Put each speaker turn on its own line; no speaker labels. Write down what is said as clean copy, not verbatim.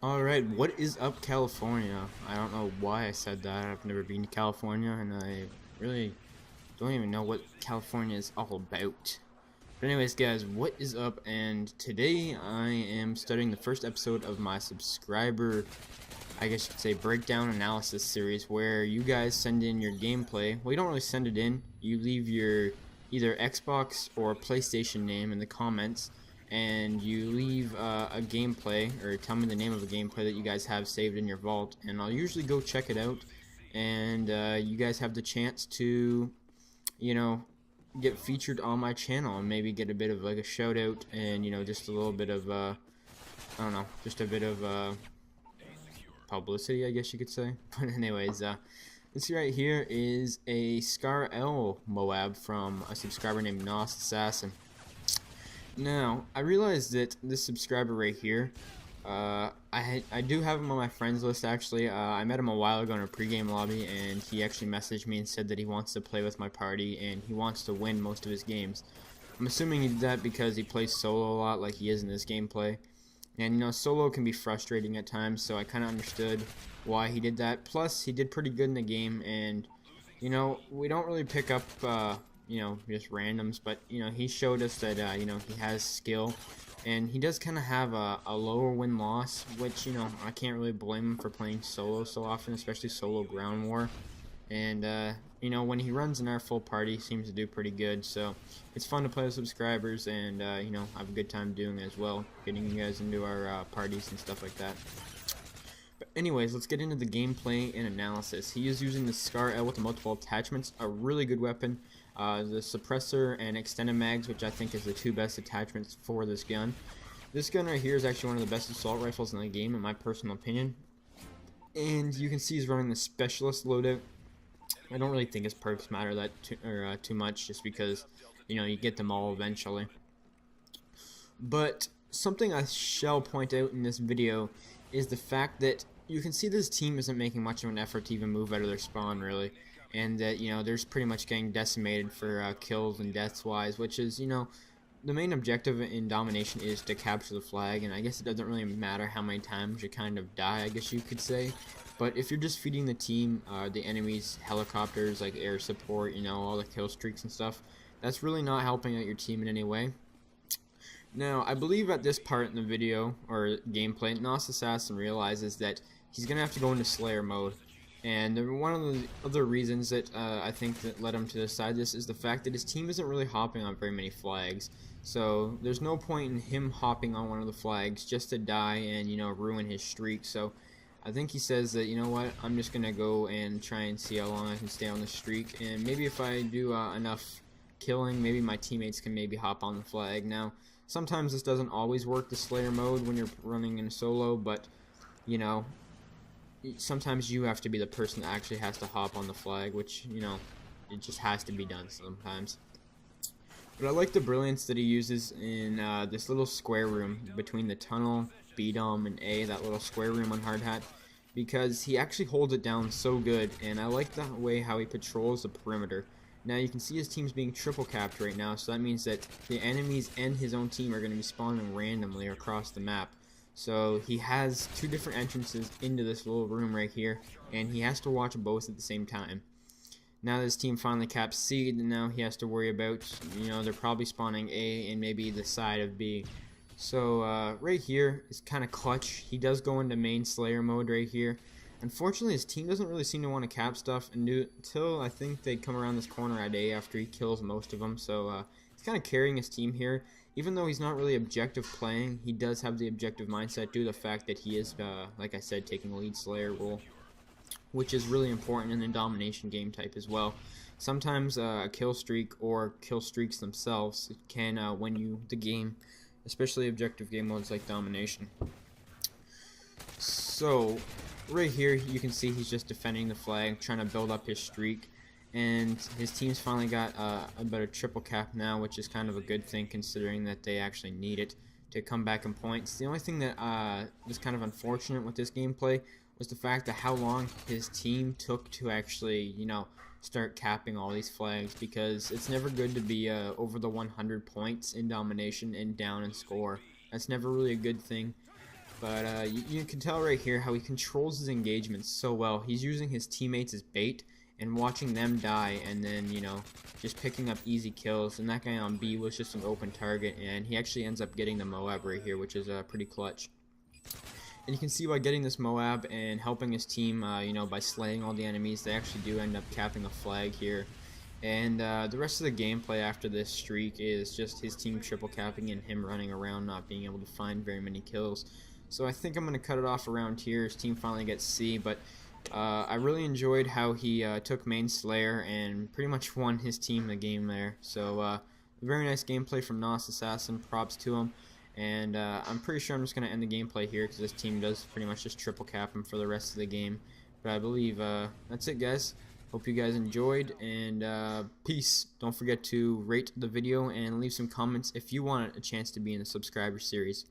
Alright, what is up, California? I don't know why I said that. I've never been to California, and I really don't even know what California is all about. But anyways, guys, what is up? And today I am studying the first episode of my subscriber, I guess you could say, breakdown analysis series, where you guys send in your gameplay. Well, you don't really send it in. You leave your either Xbox or PlayStation name in the comments, and you leave a gameplay, or tell me the name of a gameplay that you guys have saved in your vault, and I'll usually go check it out, and you guys have the chance to, you know, get featured on my channel and maybe get a bit of like a shout out, and just a little bit of I don't know, just a bit of publicity, I guess you could say. But anyways, this right here is a Scar L MOAB from a subscriber named Nost Assassin. Now, I realized that this subscriber right here, I do have him on my friends list actually. I met him a while ago in a pregame lobby, and he actually messaged me and said that he wants to play with my party and he wants to win most of his games. I'm assuming he did that because he plays solo a lot like he is in this gameplay. And solo can be frustrating at times, so I kind of understood why he did that. Plus, he did pretty good in the game, and we don't really pick up just randoms, but he showed us that he has skill, and he does kind of have a lower win-loss, which I can't really blame him for playing solo so often, especially solo ground war. And when he runs in our full party, he seems to do pretty good, so it's fun to play with subscribers, and have a good time doing it as well, getting you guys into our parties and stuff like that. But anyways, let's get into the gameplay and analysis. He is using the Scar L with the multiple attachments, a really good weapon. The suppressor and extended mags, which I think is the two best attachments for this gun. This gun right here is actually one of the best assault rifles in the game, in my personal opinion. And you can see he's running the specialist loadout. I don't really think his perks matter that too much, just because you get them all eventually. But something I shall point out in this video is the fact that you can see this team isn't making much of an effort to even move out of their spawn, really, and that they're pretty much getting decimated for kills and deaths wise, which is the main objective in domination is to capture the flag, and I guess it doesn't really matter how many times you kind of die, I guess you could say. But if you're just feeding the team the enemy's helicopters, like air support, all the kill streaks and stuff, that's really not helping out your team in any way. Now, I believe at this part in the video, or gameplay, Nost Assassin realizes that he's going to have to go into Slayer mode. And one of the other reasons that I think that led him to decide this is the fact that his team isn't really hopping on very many flags. So there's no point in him hopping on one of the flags just to die and ruin his streak. So I think he says that, you know what, I'm just going to go and try and see how long I can stay on the streak. And maybe if I do enough killing, maybe my teammates can maybe hop on the flag. Now, sometimes this doesn't always work, the Slayer mode, when you're running in solo, but sometimes you have to be the person that actually has to hop on the flag, which it just has to be done sometimes. But I like the brilliance that he uses in this little square room between the tunnel, B-Dom, and A, that little square room on hard hat, because he actually holds it down so good, and I like the way how he patrols the perimeter. Now you can see his team's being triple capped right now, so that means that the enemies and his own team are going to be spawning randomly across the map. So he has two different entrances into this little room right here, and he has to watch both at the same time. Now this team finally caps C, and now he has to worry about, they're probably spawning A and maybe the side of B. So right here is kind of clutch. He does go into main Slayer mode right here. Unfortunately, his team doesn't really seem to want to cap stuff until I think they come around this corner at A after he kills most of them. So he's kind of carrying his team here. Even though he's not really objective playing, he does have the objective mindset due to the fact that he is, like I said, taking a lead Slayer role, which is really important in the domination game type as well. Sometimes a kill streak or kill streaks themselves can win you the game, especially objective game modes like domination. So right here you can see he's just defending the flag, trying to build up his streak, and his team's finally got a better triple cap now, which is kind of a good thing considering that they actually need it to come back in points. The only thing that was kind of unfortunate with this gameplay was the fact that how long his team took to actually start capping all these flags, because it's never good to be over the 100 points in domination and down in score. That's never really a good thing. But you can tell right here how he controls his engagements so well. He's using his teammates as bait and watching them die, and then, you know, just picking up easy kills. And that guy on B was just an open target, and he actually ends up getting the MOAB right here, which is pretty clutch. And you can see by getting this MOAB and helping his team, you know, by slaying all the enemies, they actually do end up capping a flag here. And the rest of the gameplay after this streak is just his team triple capping and him running around not being able to find very many kills. So I think I'm going to cut it off around here. His team finally gets C, but I really enjoyed how he took main Slayer and pretty much won his team the game there. So very nice gameplay from Nos Assassin, props to him. And I'm pretty sure I'm just going to end the gameplay here because this team does pretty much just triple cap him for the rest of the game. But I believe that's it, guys. Hope you guys enjoyed, and peace. Don't forget to rate the video and leave some comments if you want a chance to be in the subscriber series.